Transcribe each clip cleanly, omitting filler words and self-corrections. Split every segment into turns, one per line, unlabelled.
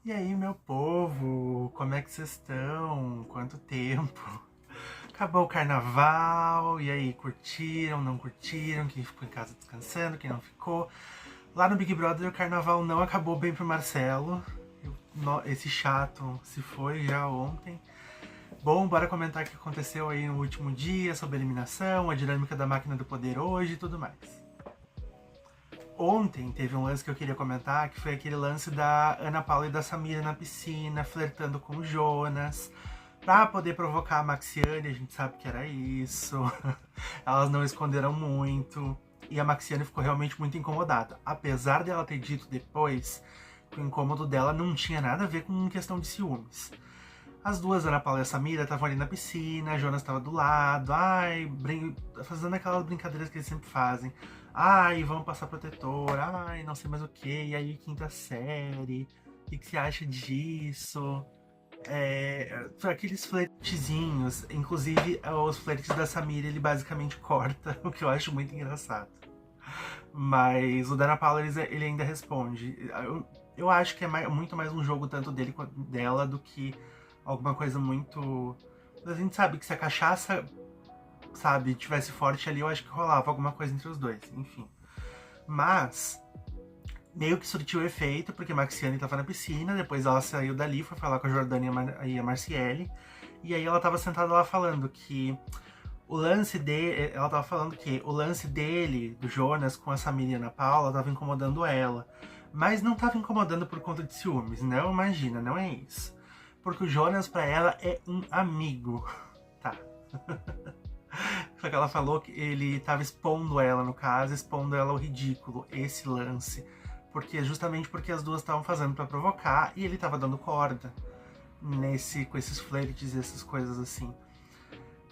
E aí, meu povo, como é que vocês estão? Quanto tempo? Acabou o carnaval, e aí, curtiram, não curtiram? Quem ficou em casa descansando, quem não ficou? Lá no Big Brother, o carnaval não acabou bem pro Marcelo. Esse chato se foi já ontem. Bom, bora comentar o que aconteceu aí no último dia, sobre a eliminação, a dinâmica da máquina do poder hoje e tudo mais. Ontem teve um lance que eu queria comentar, que foi aquele lance da Ana Paula e da Samira na piscina, flertando com o Jonas, pra poder provocar a Maxiane, a gente sabe que era isso. Elas não esconderam muito, e a Maxiane ficou realmente muito incomodada. Apesar dela ter dito depois que o incômodo dela não tinha nada a ver com questão de ciúmes. As duas, Ana Paula e a Samira, estavam ali na piscina, a Jonas estava do lado, fazendo aquelas brincadeiras que eles sempre fazem. Ai, vamos passar protetor, ai, não sei mais o que, e aí, quinta série, o que você acha disso? Aqueles flertezinhos, inclusive os flertes da Samira, ele basicamente corta, o que eu acho muito engraçado. Mas o da Ana Paula, ele ainda responde. Eu acho que é muito mais um jogo tanto dele quanto dela do que alguma coisa muito... A gente sabe que se a cachaça, sabe, tivesse forte ali, eu acho que rolava alguma coisa entre os dois, enfim. Mas, meio que surtiu efeito, porque a Maxiane tava na piscina, depois ela saiu dali, foi falar com a Jordânia e a Marciele, e aí ela tava sentada lá falando que o lance dele, ela tava falando que o lance dele, do Jonas, com a Samira e a Ana Paula, tava incomodando ela. Mas não tava incomodando por conta de ciúmes, não, imagina, não é isso. Porque o Jonas pra ela é um amigo, tá? Só que ela falou que ele tava expondo ela, no caso, expondo ela ao ridículo, esse lance. Justamente porque as duas estavam fazendo pra provocar e ele tava dando corda com esses flertes e essas coisas assim.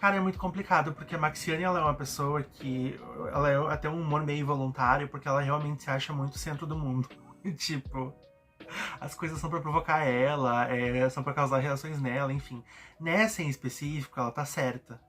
Cara, é muito complicado, porque a Maxiane, ela é uma pessoa que... Ela é até um humor meio voluntário, porque ela realmente se acha muito centro do mundo. Tipo, as coisas são pra provocar ela, são pra causar reações nela, enfim. Nessa em específico, ela tá certa.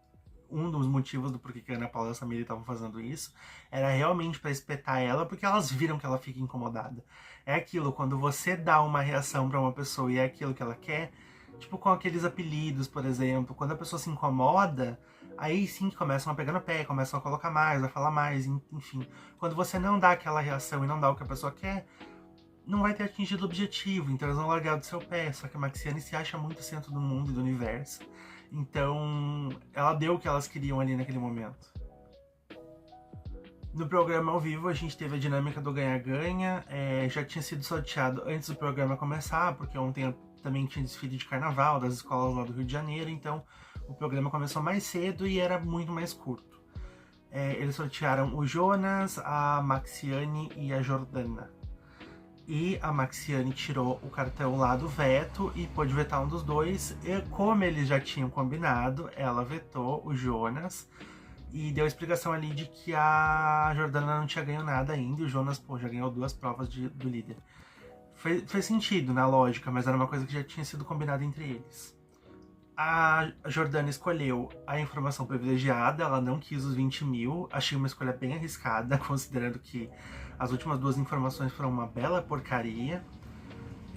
Um dos motivos do porquê que a Ana Paula e a Samira estavam fazendo isso era realmente pra espetar ela, porque elas viram que ela fica incomodada. É aquilo, quando você dá uma reação pra uma pessoa e é aquilo que ela quer, tipo com aqueles apelidos, por exemplo, quando a pessoa se incomoda, aí sim que começam a pegar no pé, começam a colocar mais, a falar mais, enfim. Quando você não dá aquela reação e não dá o que a pessoa quer, não vai ter atingido o objetivo, então eles vão largar do seu pé. Só que a Maxiane se acha muito centro do mundo e do universo. Então, ela deu o que elas queriam ali naquele momento. No programa ao vivo, a gente teve a dinâmica do ganha-ganha. Já tinha sido sorteado antes do programa começar, porque ontem também tinha desfile de carnaval das escolas lá do Rio de Janeiro, então o programa começou mais cedo e era muito mais curto. Eles sortearam o Jonas, a Maxiane e a Jordana. E a Maxiane tirou o cartão lá do veto e pôde vetar um dos dois. E como eles já tinham combinado, ela vetou o Jonas e deu a explicação ali de que a Jordana não tinha ganho nada ainda e o Jonas, pô, já ganhou 2 provas do líder. Fez sentido na lógica, mas era uma coisa que já tinha sido combinada entre eles. A Jordana escolheu a informação privilegiada, ela não quis os 20 mil, achei uma escolha bem arriscada, considerando que as últimas 2 informações foram uma bela porcaria.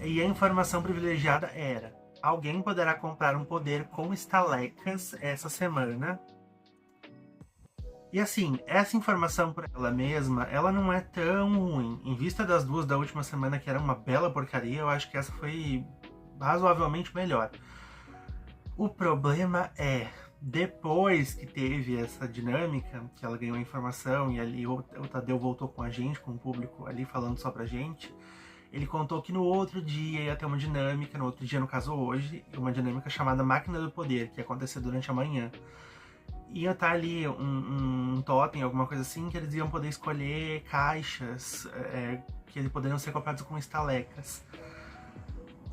E a informação privilegiada era: alguém poderá comprar um poder com estalecas essa semana. E assim, essa informação por ela mesma, ela não é tão ruim. Em vista das 2 da última semana, que era uma bela porcaria, eu acho que essa foi razoavelmente melhor. O problema é, depois que teve essa dinâmica, que ela ganhou a informação e ali o Tadeu voltou com a gente, com o público ali falando só pra gente, ele contou que no outro dia ia ter uma dinâmica, no outro dia, no caso hoje, uma dinâmica chamada Máquina do Poder, que ia acontecer durante a manhã. Ia estar ali um totem, alguma coisa assim, que eles iam poder escolher caixas que eles poderiam ser comprados com estalecas.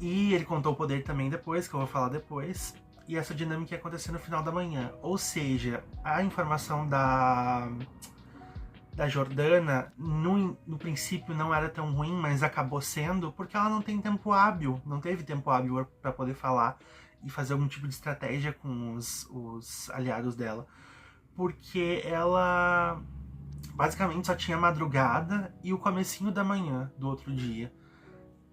E ele contou o poder também depois, que eu vou falar depois. E essa dinâmica ia acontecer no final da manhã. Ou seja, a informação da Jordana, no princípio não era tão ruim, mas acabou sendo, porque ela não tem tempo hábil, não teve tempo hábil para poder falar e fazer algum tipo de estratégia com os aliados dela. Porque ela basicamente só tinha madrugada e o comecinho da manhã do outro dia.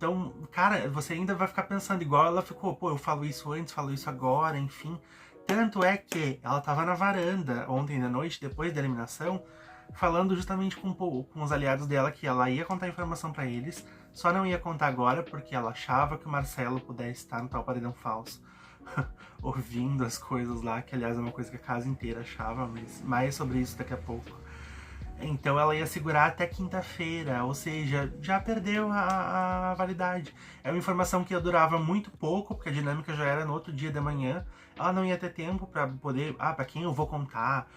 Então, cara, você ainda vai ficar pensando igual ela ficou, pô, eu falo isso antes, falo isso agora, enfim. Tanto é que ela tava na varanda ontem da noite, depois da eliminação, falando justamente com os aliados dela que ela ia contar a informação pra eles, só não ia contar agora porque ela achava que o Marcelo pudesse estar no tal paredão falso. Ouvindo as coisas lá, que aliás é uma coisa que a casa inteira achava, mas mais sobre isso daqui a pouco. Então ela ia segurar até quinta-feira, ou seja, já perdeu a validade. É uma informação que durava muito pouco, porque a dinâmica já era no outro dia da manhã. Ela não ia ter tempo para poder, para quem eu vou contar,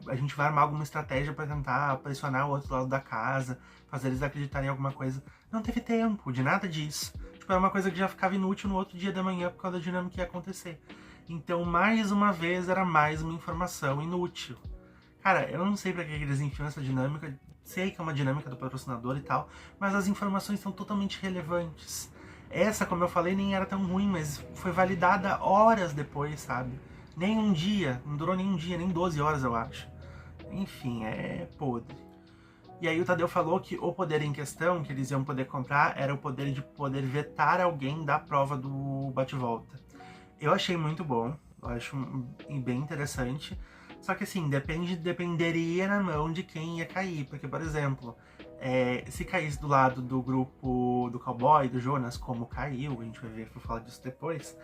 a gente vai armar alguma estratégia para tentar pressionar o outro lado da casa, fazer eles acreditarem em alguma coisa. Não teve tempo de nada disso. Tipo, era uma coisa que já ficava inútil no outro dia da manhã por causa da dinâmica que ia acontecer. Então, mais uma vez, era mais uma informação inútil. Cara, eu não sei pra que eles enfiam essa dinâmica, sei que é uma dinâmica do patrocinador e tal, mas as informações são totalmente relevantes. Essa, como eu falei, nem era tão ruim, mas foi validada horas depois, sabe? Nem um dia, não durou nem um dia, nem 12 horas, eu acho. Enfim, é podre. E aí o Tadeu falou que o poder em questão, que eles iam poder comprar, era o poder de poder vetar alguém da prova do bate-volta. Eu achei muito bom, eu acho bem interessante. Só que assim, dependeria na mão de quem ia cair. Porque, por exemplo, se caísse do lado do grupo do Cowboy, do Jonas, como caiu, a gente vai ver, vou falar disso depois,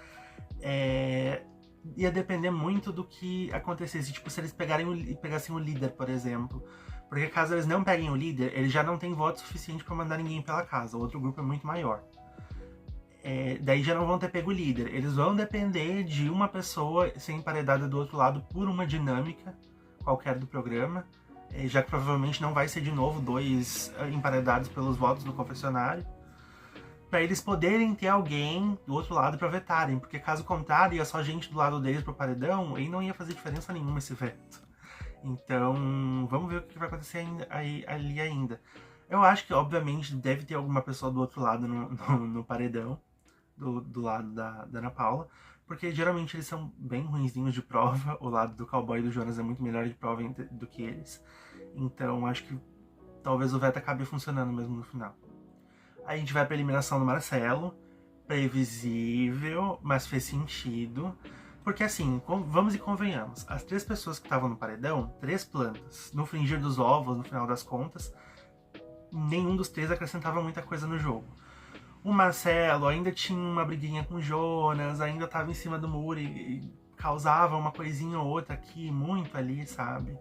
ia depender muito do que acontecesse. Tipo, se eles pegassem o líder, por exemplo. Porque caso eles não peguem o líder, eles já não têm voto suficiente para mandar ninguém pela casa. O outro grupo é muito maior. Daí já não vão ter pego o líder. Eles vão depender de uma pessoa ser emparedada do outro lado por uma dinâmica qualquer do programa, já que provavelmente não vai ser de novo 2 emparedados pelos votos do confessionário, para eles poderem ter alguém do outro lado para vetarem, porque caso contrário ia só gente do lado deles pro paredão e não ia fazer diferença nenhuma esse veto. Então vamos ver o que vai acontecer ali ainda. Eu acho que obviamente deve ter alguma pessoa do outro lado no paredão, do lado da Ana Paula, porque geralmente eles são bem ruinzinhos de prova. O lado do Cowboy e do Jonas é muito melhor de prova do que eles. Então acho que talvez o veto acabe funcionando mesmo no final. Aí a gente vai pra eliminação do Marcelo. Previsível, mas fez sentido. Porque assim, vamos e convenhamos, as 3 pessoas que estavam no paredão, 3 plantas, no fringir dos ovos, no final das contas, nenhum dos 3 acrescentava muita coisa no jogo. O Marcelo ainda tinha uma briguinha com o Jonas, ainda tava em cima do muro e causava uma coisinha ou outra aqui, muito ali, sabe?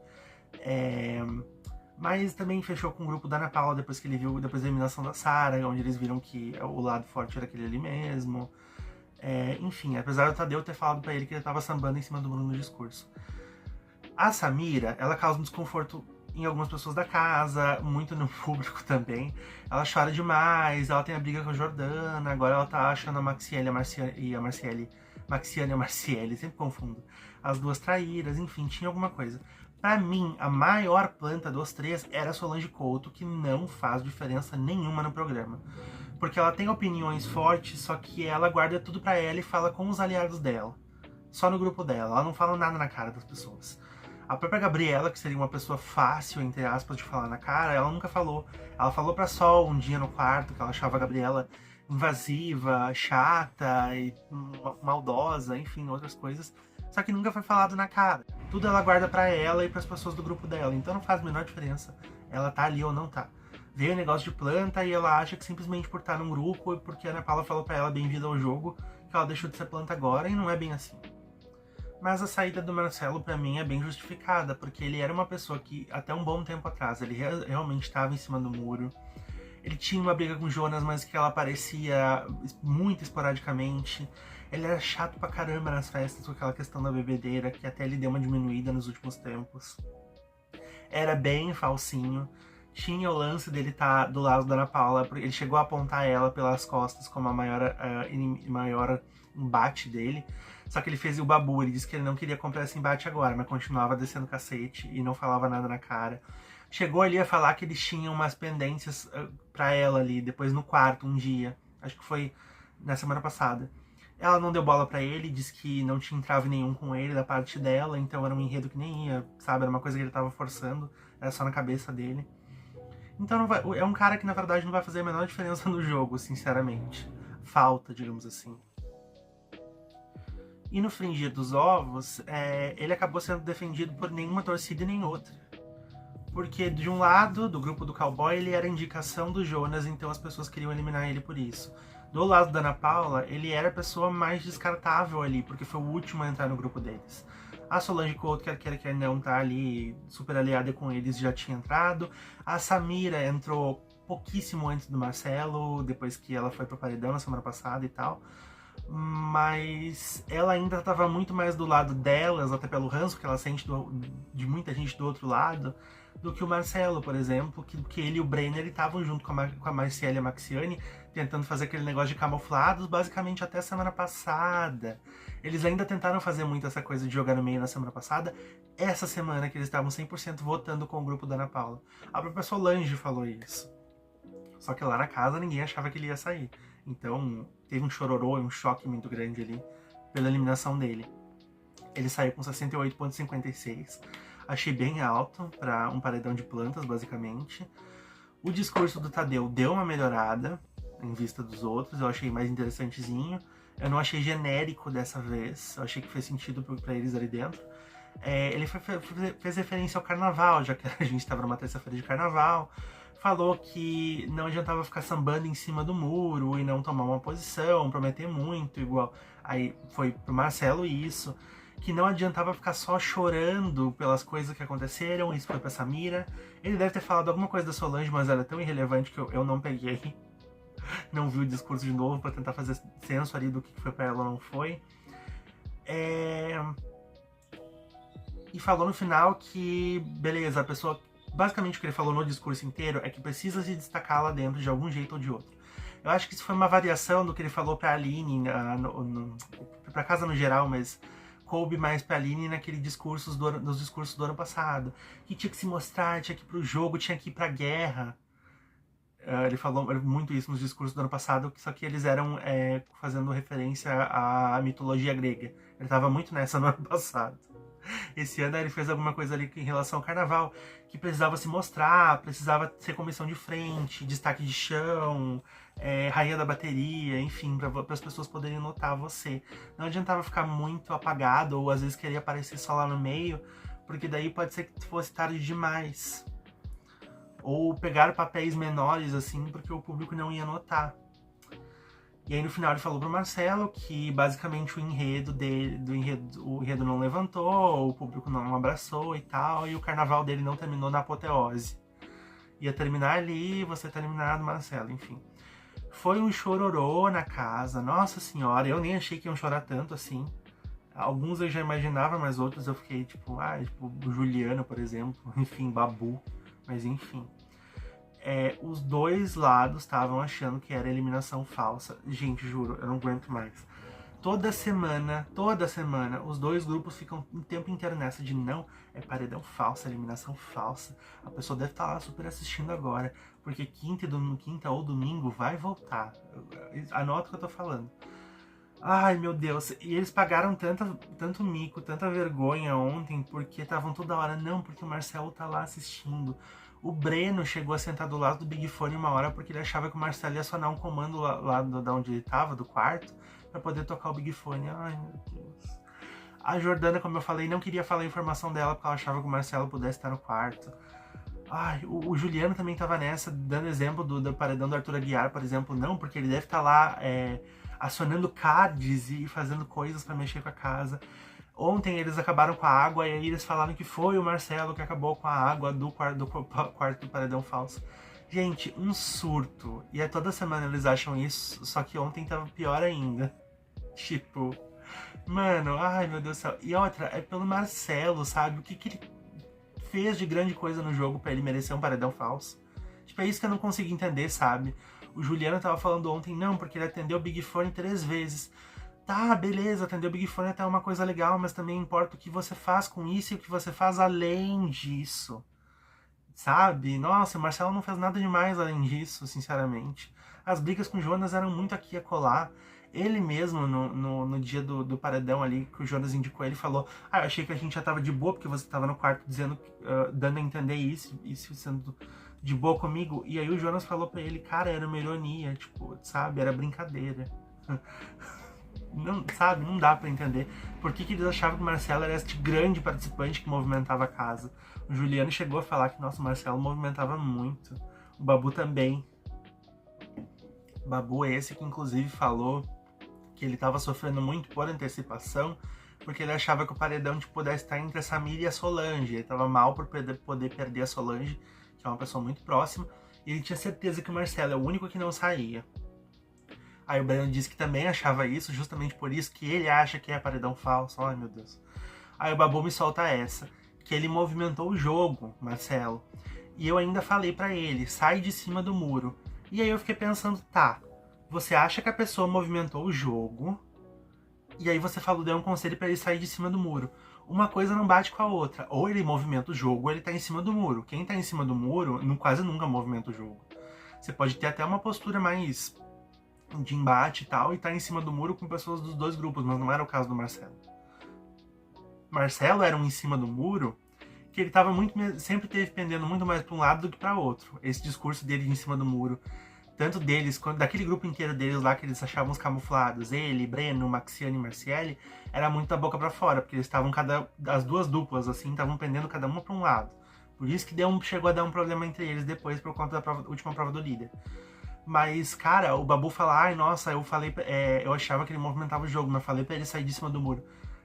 Mas também fechou com o grupo da Ana Paula depois que ele viu, depois da eliminação da Sarah, onde eles viram que o lado forte era aquele ali mesmo. Enfim, apesar do Tadeu ter falado pra ele que ele tava sambando em cima do muro no discurso. A Samira, ela causa um desconforto em algumas pessoas da casa, muito no público também. Ela chora demais, ela tem a briga com a Jordana, agora ela tá achando a Maxiane e a Marciele, sempre confundo. As 2 traíras, enfim, tinha alguma coisa. Pra mim, a maior planta dos 3 era a Solange Couto, que não faz diferença nenhuma no programa. Porque ela tem opiniões fortes, só que ela guarda tudo pra ela e fala com os aliados dela. Só no grupo dela, ela não fala nada na cara das pessoas. A própria Gabriela, que seria uma pessoa fácil, entre aspas, de falar na cara, ela nunca falou. Ela falou pra Sol um dia no quarto que ela achava a Gabriela invasiva, chata e maldosa, enfim, outras coisas. Só que nunca foi falado na cara. Tudo ela guarda pra ela e pras pessoas do grupo dela. Então não faz a menor diferença ela tá ali ou não tá. Veio o negócio de planta e ela acha que simplesmente por estar num grupo e porque a Ana Paula falou pra ela bem-vinda ao jogo, que ela deixou de ser planta agora, e não é bem assim. Mas a saída do Marcelo, pra mim, é bem justificada, porque ele era uma pessoa que, até um bom tempo atrás, ele realmente estava em cima do muro. Ele tinha uma briga com o Jonas, mas que ela aparecia muito esporadicamente. Ele era chato pra caramba nas festas, com aquela questão da bebedeira, que até ele deu uma diminuída nos últimos tempos. Era bem falsinho. Tinha o lance dele estar do lado da Ana Paula, porque ele chegou a apontar ela pelas costas como a maior embate dele. Só que ele fez o babu, ele disse que ele não queria comprar esse embate agora, mas continuava descendo cacete e não falava nada na cara. Chegou ali a falar que eles tinham umas pendências pra ela ali, depois no quarto, um dia. Acho que foi na semana passada. Ela não deu bola pra ele, disse que não tinha entrave nenhum com ele da parte dela, então era um enredo que nem ia, sabe? Era uma coisa que ele tava forçando, era só na cabeça dele. Então não vai, é um cara que na verdade não vai fazer a menor diferença no jogo, sinceramente. Falta, digamos assim. E no Frigir dos Ovos, ele acabou sendo defendido por nenhuma torcida e nem outra. Porque de um lado, do grupo do cowboy, ele era a indicação do Jonas, então as pessoas queriam eliminar ele por isso. Do lado da Ana Paula, ele era a pessoa mais descartável ali, porque foi o último a entrar no grupo deles. A Solange Couto, quer não, tá ali super aliada com eles, já tinha entrado. A Samira entrou pouquíssimo antes do Marcelo, depois que ela foi pro paredão na semana passada e tal. Mas ela ainda estava muito mais do lado delas, até pelo ranço que ela sente de muita gente do outro lado, do que o Marcelo, por exemplo, que ele e o Brenner estavam junto com a Marciele e a Maxiane, tentando fazer aquele negócio de camuflados, basicamente até a semana passada. Eles ainda tentaram fazer muito essa coisa de jogar no meio na semana passada, essa semana que eles estavam 100% votando com o grupo da Ana Paula. A própria Solange falou isso. Só que lá na casa ninguém achava que ele ia sair. Então teve um chororô e um choque muito grande ali pela eliminação dele. Ele saiu com 68,56. Achei bem alto para um paredão de plantas, basicamente. O discurso do Tadeu deu uma melhorada em vista dos outros. Eu achei mais interessantezinho. Eu não achei genérico dessa vez. Eu achei que fez sentido para eles ali dentro. Ele fez referência ao carnaval, já que a gente estava numa terça-feira de carnaval. Falou que não adiantava ficar sambando em cima do muro e não tomar uma posição, prometer muito, igual. Aí foi pro Marcelo isso. Que não adiantava ficar só chorando pelas coisas que aconteceram, isso foi pra Samira. Ele deve ter falado alguma coisa da Solange, mas ela é tão irrelevante que eu não peguei. Não vi o discurso de novo pra tentar fazer senso ali do que foi pra ela ou não foi. E falou no final que, beleza, a pessoa... Basicamente o que ele falou no discurso inteiro é que precisa se destacar lá dentro de algum jeito ou de outro. Eu acho que isso foi uma variação do que ele falou pra Aline, pra casa no geral, mas coube mais pra Aline nos discursos do ano passado. Que tinha que se mostrar, tinha que ir pro jogo, tinha que ir pra guerra. Ele falou muito isso nos discursos do ano passado, só que eles eram fazendo referência à mitologia grega. Ele tava muito nessa no ano passado. Esse ano ele fez alguma coisa ali em relação ao carnaval, que precisava se mostrar, precisava ser comissão de frente, destaque de chão, rainha da bateria, enfim, para as pessoas poderem notar você. Não adiantava ficar muito apagado, ou às vezes querer aparecer só lá no meio, porque daí pode ser que fosse tarde demais. Ou pegar papéis menores, assim, porque o público não ia notar. E aí no final ele falou pro Marcelo que basicamente o enredo não levantou, o público não abraçou e tal, e o carnaval dele não terminou na apoteose. Ia terminar ali, você tá eliminado, Marcelo, enfim. Foi um chororô na casa, nossa senhora, eu nem achei que iam chorar tanto assim. Alguns eu já imaginava, mas outros eu fiquei tipo, o Juliano, por exemplo, enfim, Babu, mas enfim. Os dois lados estavam achando que era eliminação falsa. Gente, juro, eu não aguento mais. Toda semana, os dois grupos ficam o tempo inteiro nessa de não, é paredão falso, eliminação falsa. A pessoa deve estar lá super assistindo agora, porque quinta ou domingo vai voltar. Anota o que eu tô falando. Ai, meu Deus. E eles pagaram tanto mico, tanta vergonha ontem, porque estavam toda hora, não, porque o Marcelo tá lá assistindo. O Breno chegou a sentar do lado do Big Fone uma hora porque ele achava que o Marcelo ia acionar um comando lá de onde ele tava, do quarto, pra poder tocar o Big Fone. Ai, meu Deus. A Jordana, como eu falei, não queria falar a informação dela porque ela achava que o Marcelo pudesse estar no quarto. Ai, o Juliano também tava nessa, dando exemplo do paredão do Arthur Aguiar, por exemplo. Não, porque ele deve estar lá acionando cards e fazendo coisas pra mexer com a casa. Ontem eles acabaram com a água e aí eles falaram que foi o Marcelo que acabou com a água do quarto do paredão falso. Gente, um surto. E toda semana eles acham isso, só que ontem tava pior ainda. Tipo, mano, ai meu Deus do céu. E outra, é pelo Marcelo, sabe? O que ele fez de grande coisa no jogo pra ele merecer um paredão falso? Tipo, é isso que eu não consigo entender, sabe? O Juliano tava falando ontem, não, porque ele atendeu o Big Fone 3 vezes. Tá, beleza, atender o Big Fone é até uma coisa legal, mas também importa o que você faz com isso e o que você faz além disso. Sabe? Nossa, o Marcelo não fez nada demais além disso, sinceramente. As brigas com o Jonas eram muito aqui a colar. Ele mesmo, no dia do paredão ali, que o Jonas indicou, ele falou: eu achei que a gente já tava de boa, porque você tava no quarto dando a entender isso sendo de boa comigo. E aí o Jonas falou pra ele, cara, era uma ironia, tipo, sabe, era brincadeira. Não, sabe, não dá pra entender por que eles achavam que o Marcelo era este grande participante que movimentava a casa. O Juliano chegou a falar que, nossa, o Marcelo movimentava muito. O Babu também. O Babu é esse que inclusive falou que ele tava sofrendo muito por antecipação, porque ele achava que o paredão tipo, pudesse estar entre a Samira e a Solange. Ele tava mal por poder perder a Solange, que é uma pessoa muito próxima, e ele tinha certeza que o Marcelo é o único que não saía. Aí o Breno disse que também achava isso, justamente por isso que ele acha que é paredão falso. Ai, meu Deus. Aí o Babu me solta essa, que ele movimentou o jogo, Marcelo. E eu ainda falei pra ele, sai de cima do muro. E aí eu fiquei pensando, tá, você acha que a pessoa movimentou o jogo, e aí você falou, deu um conselho pra ele sair de cima do muro. Uma coisa não bate com a outra. Ou ele movimenta o jogo, ou ele tá em cima do muro. Quem tá em cima do muro, quase nunca movimenta o jogo. Você pode ter até uma postura mais de embate e tal, e tá em cima do muro com pessoas dos dois grupos, mas não era o caso do Marcelo. Marcelo era um em cima do muro que ele tava sempre teve pendendo muito mais pra um lado do que pra outro. Esse discurso dele de em cima do muro, tanto deles, daquele grupo inteiro deles lá que eles achavam os camuflados, ele, Breno, Maxiane e Marciele, era muito da boca pra fora, porque eles estavam as duas duplas assim, estavam pendendo cada uma pra um lado. Por isso que chegou a dar um problema entre eles depois por conta da última prova do líder. Mas, cara, o Babu fala, ai, nossa, eu achava que ele movimentava o jogo, mas falei pra ele sair de cima do muro.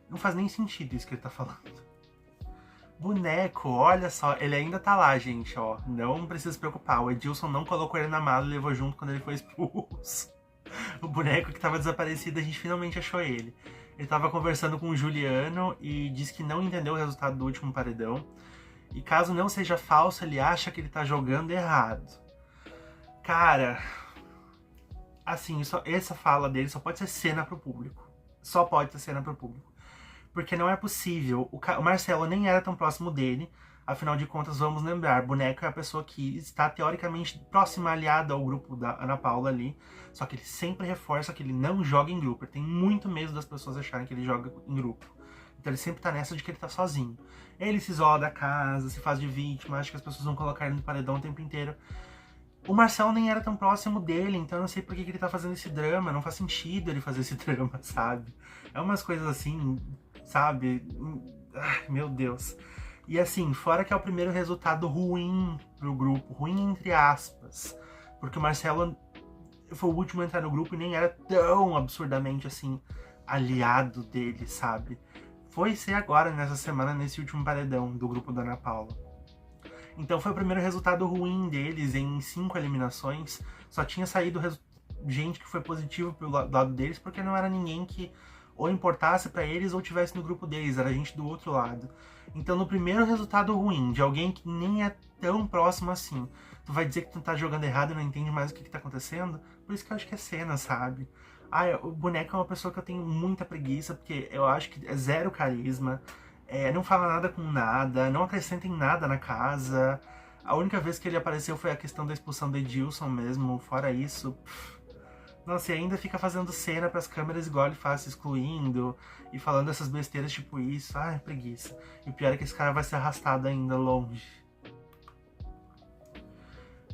Não faz nem sentido isso que ele tá falando. Boneco, olha só, ele ainda tá lá, gente, ó. Não precisa se preocupar. O Edilson não colocou ele na mala e levou junto quando ele foi expulso. O boneco que tava desaparecido, a gente finalmente achou ele. Ele tava conversando com o Juliano e disse que não entendeu o resultado do último paredão. E caso não seja falso, ele acha que ele tá jogando errado. Cara, assim, essa fala dele só pode ser cena pro público. Só pode ser cena pro público. Porque não é possível. O Marcelo nem era tão próximo dele. Afinal de contas, vamos lembrar, Boneco é a pessoa que está teoricamente próxima, aliada ao grupo da Ana Paula ali. Só que ele sempre reforça que ele não joga em grupo. Ele tem muito medo das pessoas acharem que ele joga em grupo. Então ele sempre tá nessa de que ele tá sozinho. Ele se isola da casa, se faz de vítima, acha que as pessoas vão colocar ele no paredão o tempo inteiro. O Marcelo nem era tão próximo dele, então eu não sei por que ele tá fazendo esse drama. Não faz sentido ele fazer esse drama, sabe? É umas coisas assim, sabe? Ai, meu Deus. E assim, fora que é o primeiro resultado ruim pro grupo, ruim entre aspas, porque o Marcelo foi o último a entrar no grupo e nem era tão absurdamente assim aliado dele, sabe? Foi ser agora, nessa semana, nesse último paredão do grupo da Ana Paula. Então foi o primeiro resultado ruim deles em 5 eliminações. Só tinha saído gente que foi positivo pro lado deles, porque não era ninguém que ou importasse pra eles ou tivesse no grupo deles, era gente do outro lado. Então no primeiro resultado ruim, de alguém que nem é tão próximo assim, tu vai dizer que tu tá jogando errado e não entende mais o que tá acontecendo? Por isso que eu acho que é cena, sabe? O Boneco é uma pessoa que eu tenho muita preguiça, porque eu acho que é zero carisma, não fala nada com nada, não acrescenta em nada na casa. A única vez que ele apareceu foi a questão da expulsão do Edilson mesmo, fora isso... Nossa, e ainda fica fazendo cena pras câmeras igual ele faz, se excluindo e falando essas besteiras tipo isso. Ai, preguiça. E o pior é que esse cara vai ser arrastado ainda longe.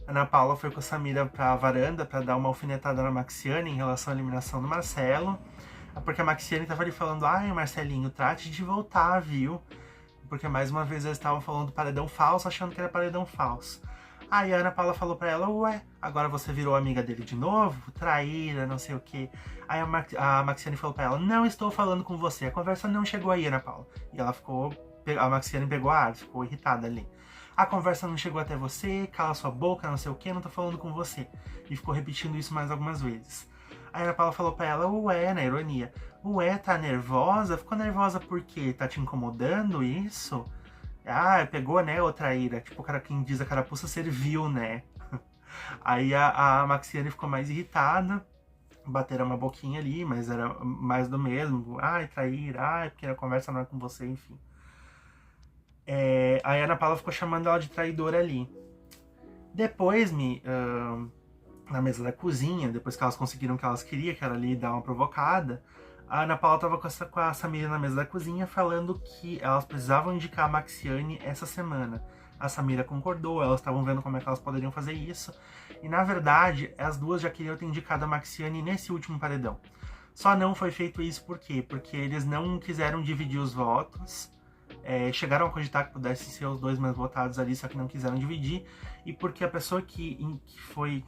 Ana Paula foi com a Samira pra varanda pra dar uma alfinetada na Maxiane em relação à eliminação do Marcelo. Porque a Maxiane tava ali falando, ai, Marcelinho, trate de voltar, viu? Porque mais uma vez eles estavam falando do paredão falso, achando que era paredão falso. Aí a Ana Paula falou pra ela, ué, agora você virou amiga dele de novo? Traíra, não sei o quê. Aí a Maxiane falou pra ela, não estou falando com você, a conversa não chegou aí, Ana Paula. E ela a Maxiane pegou a ar, ficou irritada ali. A conversa não chegou até você, cala sua boca, não sei o quê, não tô falando com você. E ficou repetindo isso mais algumas vezes. Aí a Ana Paula falou pra ela, ué, na ironia, ué, tá nervosa? Ficou nervosa por quê? Tá te incomodando isso? Ah, pegou, né, ô traíra. Tipo, quem diz a carapuça serviu, né? Aí a Maxiane ficou mais irritada. Bateram uma boquinha ali, mas era mais do mesmo. Ai, traíra, ai, porque a conversa não é com você, enfim. Aí a Ana Paula ficou chamando ela de traidora ali. Depois, na mesa da cozinha, depois que elas conseguiram o que elas queriam, que era ali dar uma provocada, a Ana Paula tava com a Samira na mesa da cozinha falando que elas precisavam indicar a Maxiane essa semana. A Samira concordou, elas estavam vendo como é que elas poderiam fazer isso. E na verdade, as duas já queriam ter indicado a Maxiane nesse último paredão. Só não foi feito isso por quê? Porque eles não quiseram dividir os votos. Chegaram a cogitar que pudessem ser os dois mais votados ali, só que não quiseram dividir. E porque a pessoa que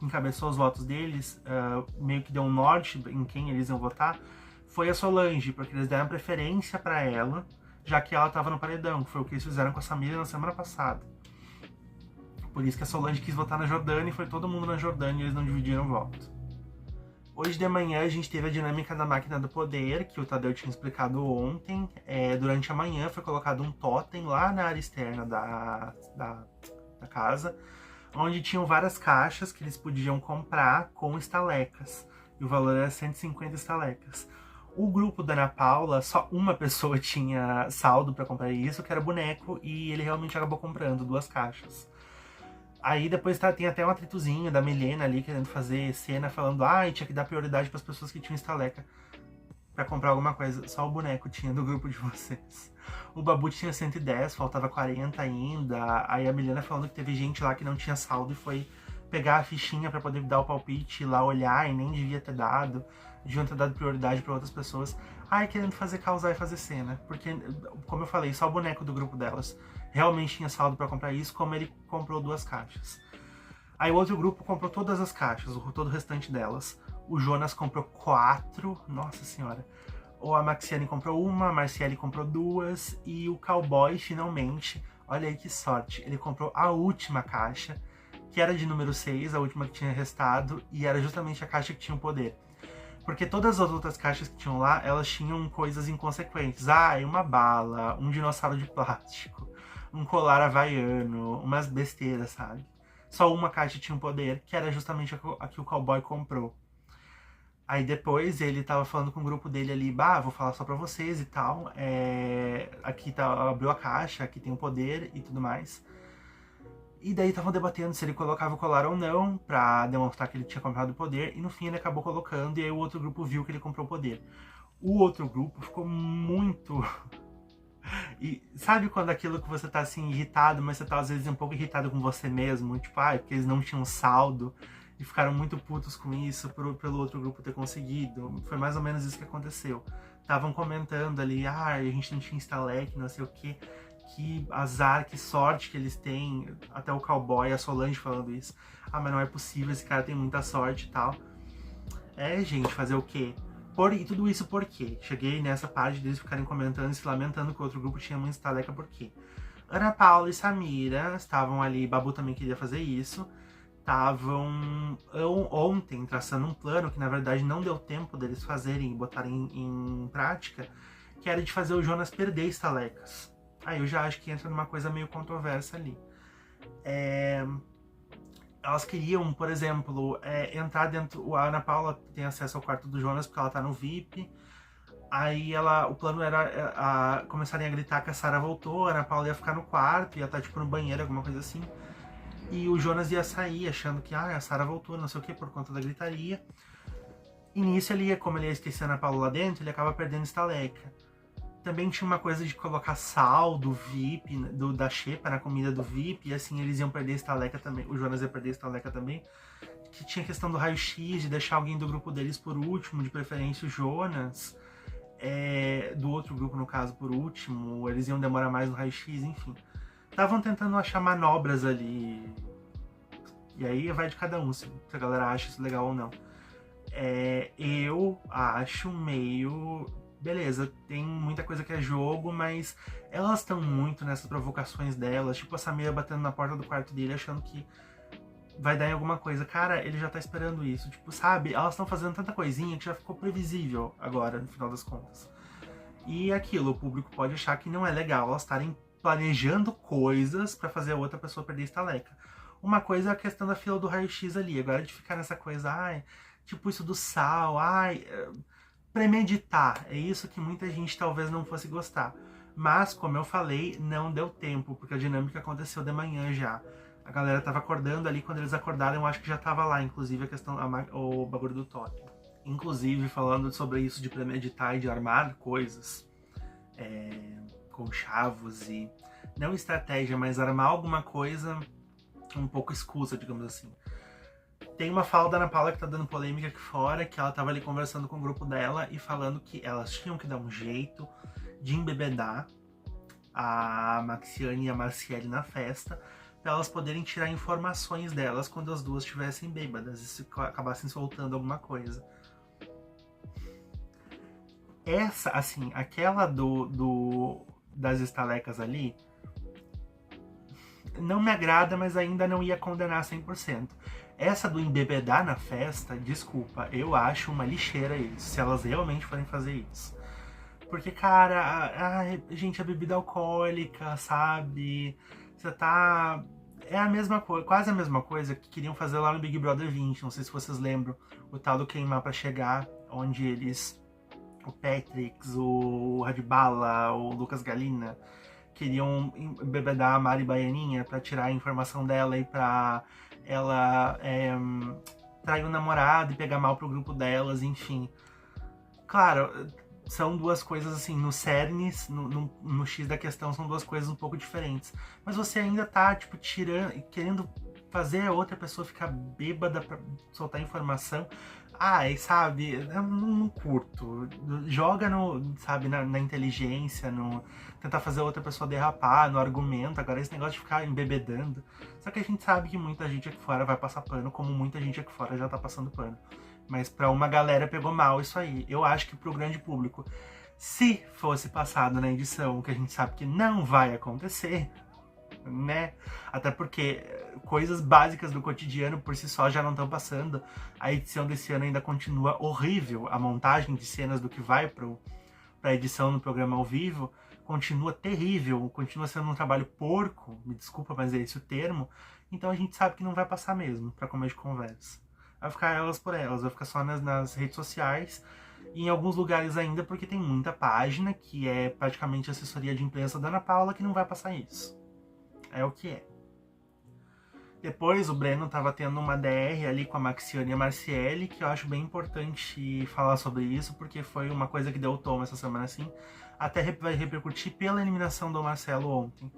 encabeçou os votos deles, meio que deu um norte em quem eles iam votar, foi a Solange, porque eles deram preferência para ela, já que ela estava no paredão. Foi o que eles fizeram com a Samira na semana passada. Por isso que a Solange quis votar na Jordânia e foi todo mundo na Jordânia e eles não dividiram o voto. Hoje de manhã a gente teve a dinâmica da máquina do poder, que o Tadeu tinha explicado ontem. Durante a manhã foi colocado um totem lá na área externa da casa, onde tinham várias caixas que eles podiam comprar com estalecas. E o valor era 150 estalecas. O grupo da Ana Paula, só uma pessoa tinha saldo para comprar isso, que era boneco, e ele realmente acabou comprando 2 caixas. Aí depois tem até um atritozinho da Milena ali querendo fazer cena, falando tinha que dar prioridade para as pessoas que tinham estaleca pra comprar alguma coisa. Só o boneco tinha do grupo de vocês. O Babu tinha 110, faltava 40 ainda. Aí a Milena falando que teve gente lá que não tinha saldo e foi pegar a fichinha pra poder dar o palpite, ir lá olhar, e nem devia ter dado. Deviam ter dado prioridade pra outras pessoas. Querendo fazer causar e fazer cena. Porque, como eu falei, só o boneco do grupo delas realmente tinha saldo pra comprar isso, como ele comprou 2 caixas. Aí o outro grupo comprou todas as caixas, todo o restante delas. O Jonas comprou 4, nossa senhora. Ou a Maxiane comprou 1, a Marciele comprou 2, e o Cowboy, finalmente, olha aí que sorte, ele comprou a última caixa, que era de número 6, a última que tinha restado, e era justamente a caixa que tinha o poder. Porque todas as outras caixas que tinham lá, elas tinham coisas inconsequentes. Uma bala, um dinossauro de plástico, um colar havaiano, umas besteiras, sabe? Só uma caixa tinha um poder, que era justamente a que o Cowboy comprou. Aí depois ele tava falando com o grupo dele ali, vou falar só pra vocês e tal. Aqui abriu a caixa, aqui tem o poder e tudo mais. E daí estavam debatendo se ele colocava o colar ou não, pra demonstrar que ele tinha comprado o poder, e no fim ele acabou colocando, e aí o outro grupo viu que ele comprou o poder. O outro grupo ficou muito... E sabe quando aquilo que você tá assim irritado, mas você tá às vezes um pouco irritado com você mesmo, tipo, porque eles não tinham saldo, e ficaram muito putos com isso pelo outro grupo ter conseguido. Foi mais ou menos isso que aconteceu. Estavam comentando ali, a gente não tinha Stalek, não sei o que azar, que sorte que eles têm. Até o Cowboy, a Solange falando isso. Mas não é possível, esse cara tem muita sorte e tal. Gente, fazer o quê? E tudo isso por quê? Cheguei nessa parte deles ficarem comentando e se lamentando que o outro grupo tinha muita estaleca, por quê? Ana Paula e Samira estavam ali, Babu também queria fazer isso. Estavam ontem traçando um plano que na verdade não deu tempo deles fazerem e botarem em prática, que era de fazer o Jonas perder estalecas. Aí eu já acho que entra numa coisa meio controversa ali. Elas queriam, por exemplo, entrar dentro... A Ana Paula tem acesso ao quarto do Jonas porque ela tá no VIP. Aí o plano era começarem a gritar que a Sarah voltou, a Ana Paula ia ficar no quarto, ia estar tipo no banheiro, alguma coisa assim. E o Jonas ia sair achando que a Sarah voltou, não sei o que, por conta da gritaria. E nisso como ele ia esquecer a Ana Paula lá dentro, ele acaba perdendo estaleca. Também tinha uma coisa de colocar sal do VIP, da xepa na comida do VIP, e assim eles iam perder a estaleca também, o Jonas ia perder a estaleca também. Que tinha a questão do raio-x, de deixar alguém do grupo deles por último, de preferência o Jonas, do outro grupo no caso por último, eles iam demorar mais no raio-x, enfim. Estavam tentando achar manobras ali, e aí vai de cada um, se a galera acha isso legal ou não. Eu acho meio... Beleza, tem muita coisa que é jogo, mas elas estão muito nessas provocações delas, tipo a Samira batendo na porta do quarto dele achando que vai dar em alguma coisa. Cara, ele já tá esperando isso, tipo, sabe? Elas estão fazendo tanta coisinha que já ficou previsível agora, no final das contas. E aquilo, o público pode achar que não é legal elas estarem planejando coisas pra fazer a outra pessoa perder estaleca. Uma coisa é a questão da fila do raio-x ali, agora de ficar nessa coisa, tipo isso do sal, premeditar, é isso que muita gente talvez não fosse gostar. Mas, como eu falei, não deu tempo, porque a dinâmica aconteceu de manhã já. A galera tava acordando ali, quando eles acordaram, eu acho que já tava lá, inclusive, a questão, o bagulho do toque. Inclusive, falando sobre isso de premeditar e de armar coisas, conchavos e não estratégia, mas armar alguma coisa um pouco escusa, digamos assim. Tem uma fala da Ana Paula que tá dando polêmica aqui fora, que ela tava ali conversando com o grupo dela e falando que elas tinham que dar um jeito de embebedar a Maxiane e a Marciele na festa, para elas poderem tirar informações delas quando as duas estivessem bêbadas e se acabassem soltando alguma coisa. Essa, assim, aquela das estalecas ali, não me agrada, mas ainda não ia condenar 100%. Essa do embebedar na festa, desculpa, eu acho uma lixeira isso, se elas realmente forem fazer isso. Porque, cara, gente, a bebida alcoólica, sabe? Você tá... É a mesma coisa, quase a mesma coisa que queriam fazer lá no Big Brother 20. Não sei se vocês lembram. O tal do Queimar Pra Chegar, onde eles... O Patrix, o Radbala, o Lucas Galina queriam embebedar a Mari Baianinha pra tirar a informação dela e pra ela trair o namorado e pegar mal pro grupo delas, enfim. Claro, são duas coisas assim, no cerne, no X da questão, são duas coisas um pouco diferentes. Mas você ainda tá, tipo, querendo fazer a outra pessoa ficar bêbada pra soltar informação. Ai, sabe, eu não curto. Joga sabe, na inteligência, tentar fazer a outra pessoa derrapar, no argumento. Agora esse negócio de ficar embebedando. Só que a gente sabe que muita gente aqui fora vai passar pano, como muita gente aqui fora já tá passando pano. Mas pra uma galera pegou mal isso aí. Eu acho que pro grande público, se fosse passado na edição, que a gente sabe que não vai acontecer, né? Até porque coisas básicas do cotidiano por si só já não estão passando. A edição desse ano ainda continua horrível. A montagem de cenas do que vai pra edição no programa ao vivo continua terrível. Continua sendo um trabalho porco. Me desculpa, mas é esse o termo. Então a gente sabe que não vai passar mesmo, pra começo de conversa. Vai ficar elas por elas, vai ficar só nas redes sociais e em alguns lugares ainda, porque tem muita página que é praticamente assessoria de imprensa da Ana Paula que não vai passar isso. É o que é. Depois o Breno tava tendo uma DR ali com a Maxiane e a Marciele, que eu acho bem importante falar sobre isso, porque foi uma coisa que deu tom essa semana assim. Até vai repercutir pela eliminação do Marcelo ontem.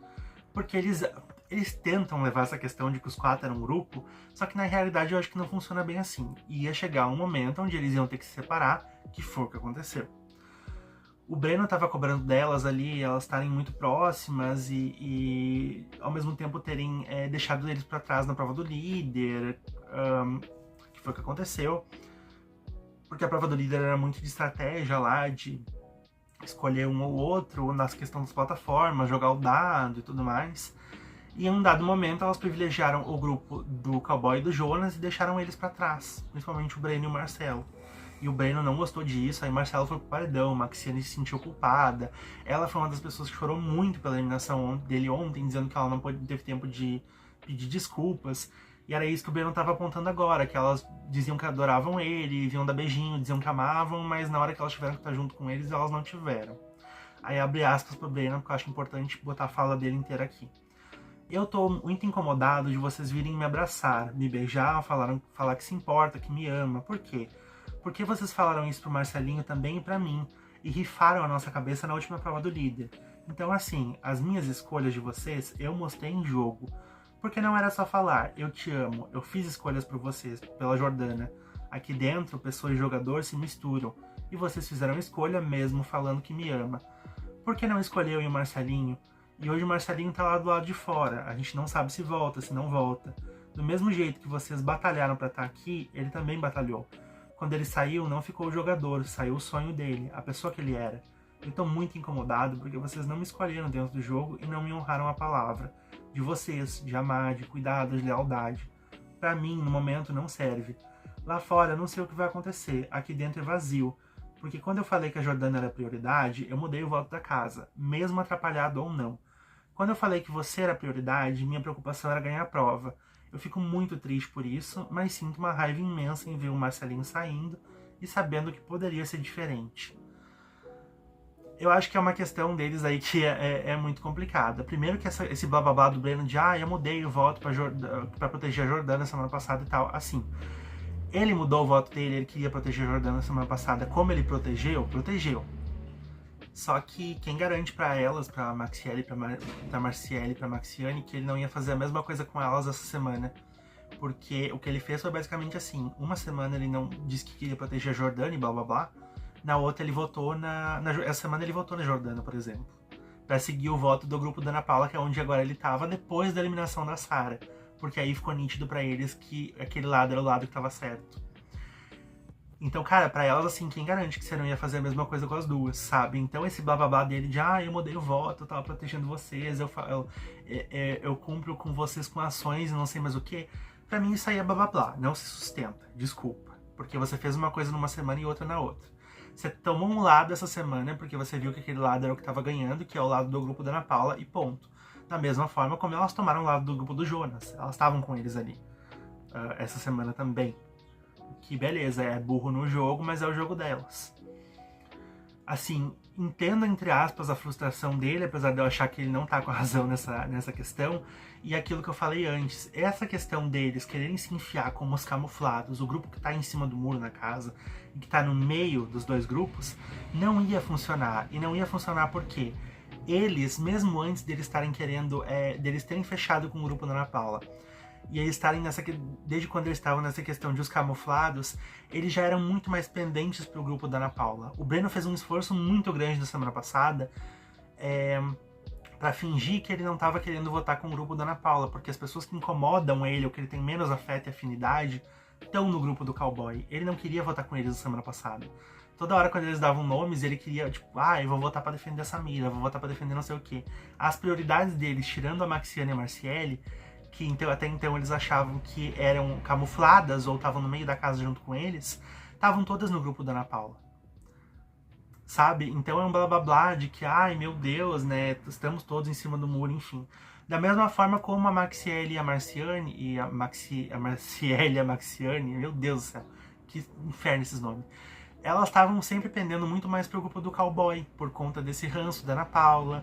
Porque eles tentam levar essa questão de que os quatro eram um grupo, só que na realidade eu acho que não funciona bem assim. Ia chegar um momento onde eles iam ter que se separar, que foi o que aconteceu. O Breno tava cobrando delas ali, elas estarem muito próximas e ao mesmo tempo terem deixado eles pra trás na prova do líder, que foi o que aconteceu. Porque a prova do líder era muito de estratégia lá, de escolher um ou outro, nas questões das plataformas, jogar o dado e tudo mais. E em um dado momento elas privilegiaram o grupo do Cowboy e do Jonas e deixaram eles pra trás, principalmente o Breno e o Marcelo. E o Breno não gostou disso, aí Marcelo foi pro paredão, Maxiane se sentiu culpada. Ela foi uma das pessoas que chorou muito pela eliminação dele ontem, dizendo que ela não teve tempo de pedir desculpas. E era isso que o Breno tava apontando agora, que elas diziam que adoravam ele, vinham dar beijinho, diziam que amavam, mas na hora que elas tiveram que estar junto com eles, elas não tiveram. Aí abre aspas pro Breno, porque eu acho importante botar a fala dele inteira aqui. Eu tô muito incomodado de vocês virem me abraçar, me beijar, falar que se importa, que me ama. Por quê? Porque vocês falaram isso pro Marcelinho também e pra mim, e rifaram a nossa cabeça na última prova do líder. Então assim, as minhas escolhas de vocês, eu mostrei em jogo. Porque não era só falar, eu te amo, eu fiz escolhas por vocês, pela Jordana. Aqui dentro, pessoa e jogador se misturam, e vocês fizeram escolha mesmo falando que me ama. Por que não escolheu e o Marcelinho? E hoje o Marcelinho tá lá do lado de fora, a gente não sabe se volta, se não volta. Do mesmo jeito que vocês batalharam pra estar aqui, ele também batalhou. Quando ele saiu, não ficou o jogador, saiu o sonho dele, a pessoa que ele era. Eu tô muito incomodado porque vocês não me escolheram dentro do jogo e não me honraram a palavra. De vocês, de amar, de cuidar, de lealdade. Pra mim, no momento, não serve. Lá fora, eu não sei o que vai acontecer, aqui dentro é vazio. Porque quando eu falei que a Jordana era prioridade, eu mudei o voto da casa, mesmo atrapalhado ou não. Quando eu falei que você era prioridade, minha preocupação era ganhar a prova. Eu fico muito triste por isso, mas sinto uma raiva imensa em ver o Marcelinho saindo e sabendo que poderia ser diferente. Eu acho que é uma questão deles aí que é muito complicada. Primeiro que esse blá blá blá do Breno de eu mudei o voto pra proteger a Jordana semana passada e tal. Assim, ele mudou o voto dele, ele queria proteger a Jordana semana passada. Como ele protegeu? Protegeu. Só que quem garante pra elas, pra Maxielle, pra Marciele e pra Maxiane, que ele não ia fazer a mesma coisa com elas essa semana? Porque o que ele fez foi basicamente assim, uma semana ele não disse que queria proteger a Jordana e blá blá blá, na outra ele votou essa semana ele votou na Jordana, por exemplo, pra seguir o voto do grupo da Ana Paula, que é onde agora ele tava, depois da eliminação da Sarah, porque aí ficou nítido pra eles que aquele lado era o lado que tava certo. Então, cara, pra elas, assim, quem garante que você não ia fazer a mesma coisa com as duas, sabe? Então esse blá blá blá dele de, eu mudei o voto, eu tava protegendo vocês, eu cumpro com vocês com ações e não sei mais o que, pra mim isso aí é blá blá blá, não se sustenta, desculpa. Porque você fez uma coisa numa semana e outra na outra. Você tomou um lado essa semana porque você viu que aquele lado era o que tava ganhando, que é o lado do grupo da Ana Paula, e ponto. Da mesma forma como elas tomaram o lado do grupo do Jonas, elas estavam com eles ali. Essa semana também. Que beleza, é burro no jogo, mas é o jogo delas. Assim, entendo entre aspas a frustração dele, apesar de eu achar que ele não tá com a razão nessa questão. E aquilo que eu falei antes, essa questão deles quererem se enfiar como os camuflados, o grupo que tá em cima do muro na casa, e que tá no meio dos dois grupos, não ia funcionar. E não ia funcionar porque eles, mesmo antes deles estarem querendo, deles terem fechado com o grupo da Ana Paula, e eles estarem desde quando eles estavam nessa questão de os camuflados, eles já eram muito mais pendentes pro grupo da Ana Paula. O Breno fez um esforço muito grande na semana passada pra fingir que ele não tava querendo votar com o grupo da Ana Paula, porque as pessoas que incomodam ele, ou que ele tem menos afeto e afinidade, estão no grupo do cowboy. Ele não queria votar com eles na semana passada. Toda hora quando eles davam nomes, ele queria, tipo, eu vou votar pra defender a Samira, eu vou votar pra defender não sei o quê. As prioridades deles, tirando a Maxiane e a Marciele, que então, até então eles achavam que eram camufladas ou estavam no meio da casa junto com eles, estavam todas no grupo da Ana Paula. Sabe? Então é um blá blá blá de que, meu Deus, né, estamos todos em cima do muro, enfim. Da mesma forma como a Maxielle e a Marciane, a Marciele e a Maxiane, meu Deus do céu, que inferno esses nomes. Elas estavam sempre pendendo muito mais pro grupo do cowboy, por conta desse ranço da Ana Paula,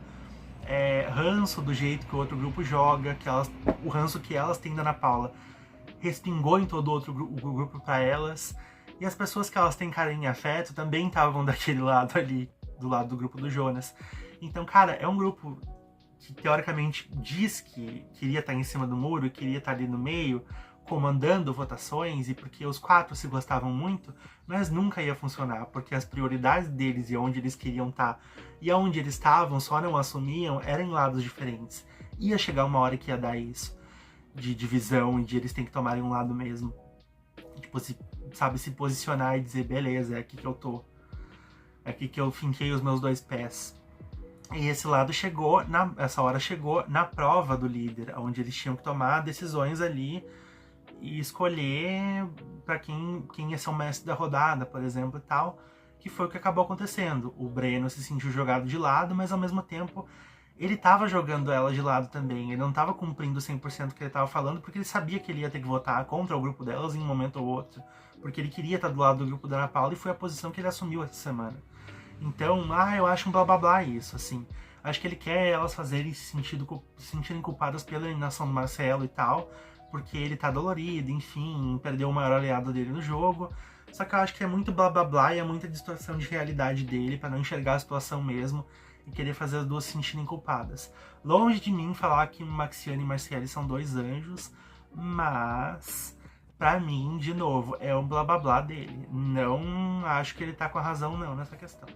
ranço do jeito que o outro grupo joga, o ranço que elas têm da Ana Paula respingou em todo o outro grupo para elas, e as pessoas que elas têm carinho e afeto também estavam daquele lado ali, do lado do grupo do Jonas. Então, cara, é um grupo que teoricamente diz que queria estar em cima do muro, queria estar ali no meio, comandando votações, e porque os quatro se gostavam muito, mas nunca ia funcionar, porque as prioridades deles e onde eles queriam estar e onde eles estavam, só não assumiam, eram em lados diferentes. Ia chegar uma hora que ia dar isso, de divisão, e de eles terem que tomarem um lado mesmo. Tipo, se posicionar e dizer, beleza, é aqui que eu tô. É aqui que eu finquei os meus dois pés. E esse lado essa hora chegou na prova do líder, onde eles tinham que tomar decisões ali e escolher para quem ia ser o mestre da rodada, por exemplo, e tal, que foi o que acabou acontecendo. O Breno se sentiu jogado de lado, mas ao mesmo tempo ele estava jogando ela de lado também. Ele não estava cumprindo 100% o que ele estava falando, porque ele sabia que ele ia ter que votar contra o grupo delas em um momento ou outro, porque ele queria estar do lado do grupo da Ana Paula, e foi a posição que ele assumiu essa semana. Então, eu acho um blá blá blá isso, assim. Acho que ele quer elas fazerem se sentirem culpadas pela eliminação do Marcelo e tal, porque ele tá dolorido, enfim, perdeu o maior aliado dele no jogo. Só que eu acho que é muito blá blá blá e é muita distorção de realidade dele pra não enxergar a situação mesmo e querer fazer as duas se sentirem culpadas. Longe de mim falar que Maxiane e Marciele são dois anjos, mas pra mim, de novo, é um blá blá blá dele. Não acho que ele tá com a razão não nessa questão.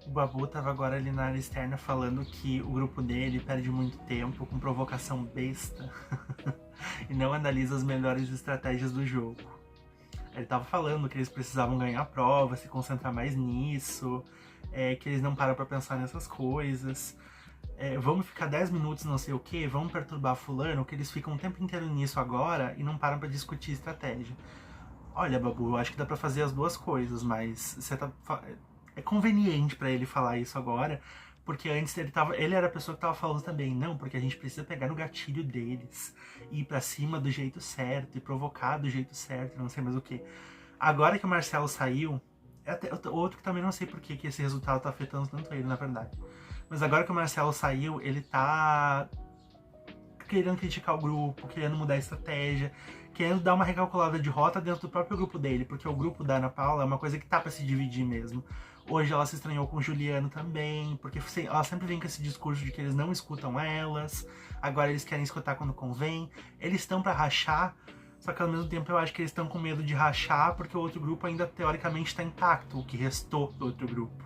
O Babu tava agora ali na área externa falando que o grupo dele perde muito tempo com provocação besta e não analisa as melhores estratégias do jogo. Ele tava falando que eles precisavam ganhar a prova, se concentrar mais nisso, que eles não param pra pensar nessas coisas. Vamos ficar 10 minutos não sei o que, vamos perturbar fulano, que eles ficam o tempo inteiro nisso agora e não param pra discutir estratégia. Olha, Babu, eu acho que dá pra fazer as duas coisas, mas é conveniente pra ele falar isso agora, porque antes ele era a pessoa que tava falando também, não, porque a gente precisa pegar no gatilho deles, e ir pra cima do jeito certo, e provocar do jeito certo, não sei mais o que. Agora que o Marcelo saiu, outro que também não sei por que esse resultado tá afetando tanto ele, na verdade. Mas agora que o Marcelo saiu, ele tá querendo criticar o grupo, querendo mudar a estratégia, querendo dar uma recalculada de rota dentro do próprio grupo dele, porque o grupo da Ana Paula é uma coisa que tá pra se dividir mesmo. Hoje ela se estranhou com o Juliano também, porque ela sempre vem com esse discurso de que eles não escutam elas, agora eles querem escutar quando convém. Eles estão pra rachar, só que ao mesmo tempo eu acho que eles estão com medo de rachar, porque o outro grupo ainda teoricamente está intacto, o que restou do outro grupo,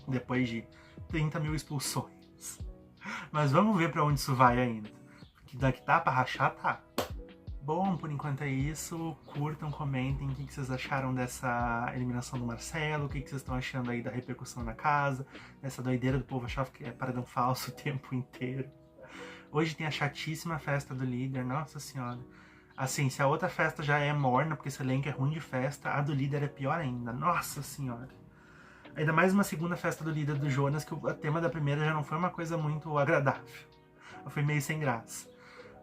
depois de 30 mil expulsões. Mas vamos ver pra onde isso vai ainda. Porque daqui tá pra rachar, tá. Bom, por enquanto é isso. Curtam, comentem o que vocês acharam dessa eliminação do Marcelo, o que vocês estão achando aí da repercussão na casa, dessa doideira do povo achar que é paredão falso o tempo inteiro. Hoje tem a chatíssima festa do líder, nossa senhora. Assim, se a outra festa já é morna, porque esse elenco é ruim de festa, a do líder é pior ainda, nossa senhora. Ainda mais uma segunda festa do líder do Jonas, que o tema da primeira já não foi uma coisa muito agradável. Foi meio sem graça.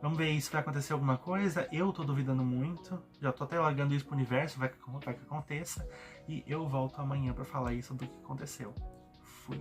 Vamos ver se vai acontecer alguma coisa. Eu tô duvidando muito. Já tô até largando isso pro universo, vai que aconteça. E eu volto amanhã pra falar isso do que aconteceu. Fui.